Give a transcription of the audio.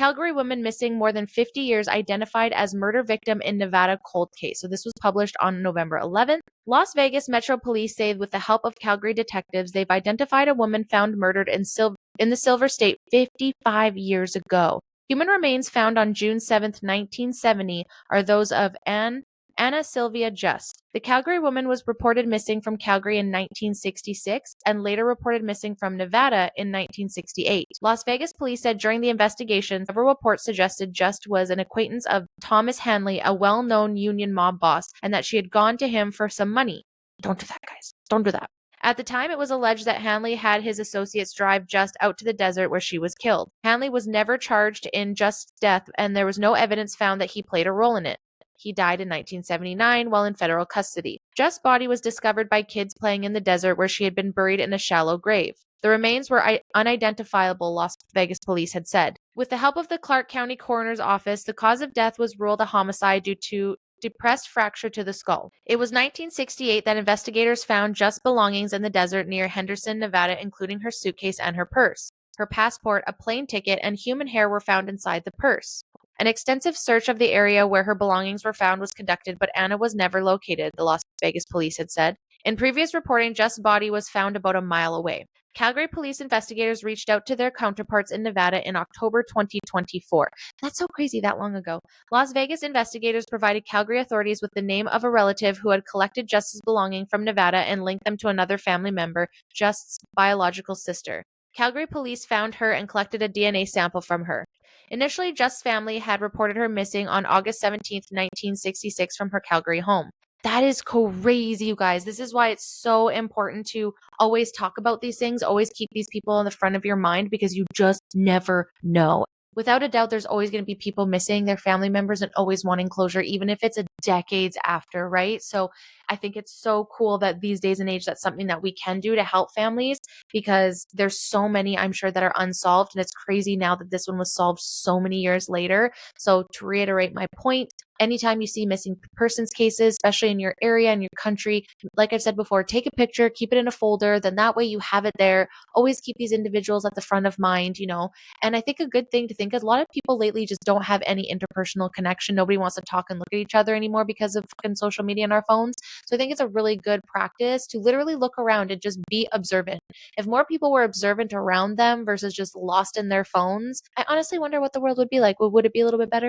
Calgary woman missing more than 50 years identified as murder victim in Nevada cold case. So this was published on November 11th. Las Vegas Metro Police say with the help of Calgary detectives, they've identified a woman found murdered in the Silver State 55 years ago. Human remains found on June 7, 1970 are those of Anna Sylvia Just. The Calgary woman was reported missing from Calgary in 1966 and later reported missing from Nevada in 1968. Las Vegas police said during the investigation, several reports suggested Just was an acquaintance of Thomas Hanley, a well-known union mob boss, and that she had gone to him for some money. Don't do that, guys. Don't do that. At the time, it was alleged that Hanley had his associates drive Just out to the desert where she was killed. Hanley was never charged in Just's death, and there was no evidence found that he played a role in it. He died in 1979 while in federal custody. Just's body was discovered by kids playing in the desert where she had been buried in a shallow grave. The remains were unidentifiable, Las Vegas police had said. With the help of the Clark County Coroner's Office, the cause of death was ruled a homicide due to depressed fracture to the skull. It was 1968 that investigators found Just's belongings in the desert near Henderson, Nevada, including her suitcase and her purse. Her passport, a plane ticket, and human hair were found inside the purse. An extensive search of the area where her belongings were found was conducted, but Anna was never located, the Las Vegas police had said. In previous reporting, Just's body was found about a mile away. Calgary police investigators reached out to their counterparts in Nevada in October 2024. That's so crazy, that long ago. Las Vegas investigators provided Calgary authorities with the name of a relative who had collected Just's belongings from Nevada and linked them to another family member, Just's biological sister. Calgary police found her and collected a DNA sample from her. Initially, Just's family had reported her missing on August 17, 1966 from her Calgary home. That is crazy, you guys. This is why it's so important to always talk about these things, always keep these people in the front of your mind because you just never know. Without a doubt, there's always going to be people missing their family members and always wanting closure, even if it's a decades after, right? So I think it's so cool that these days and age, that's something that we can do to help families because there's so many, I'm sure, that are unsolved. And it's crazy now that this one was solved so many years later. So to reiterate my point, anytime you see missing persons cases, especially in your area and your country, like I've said before, take a picture, keep it in a folder, then that way you have it there. Always keep these individuals at the front of mind, And I think a good thing to think is a lot of people lately just don't have any interpersonal connection. Nobody wants to talk and look at each other anymore because of fucking social media and our phones. So I think it's a really good practice to literally look around and just be observant. If more people were observant around them versus just lost in their phones, I honestly wonder what the world would be like. Would it be a little bit better?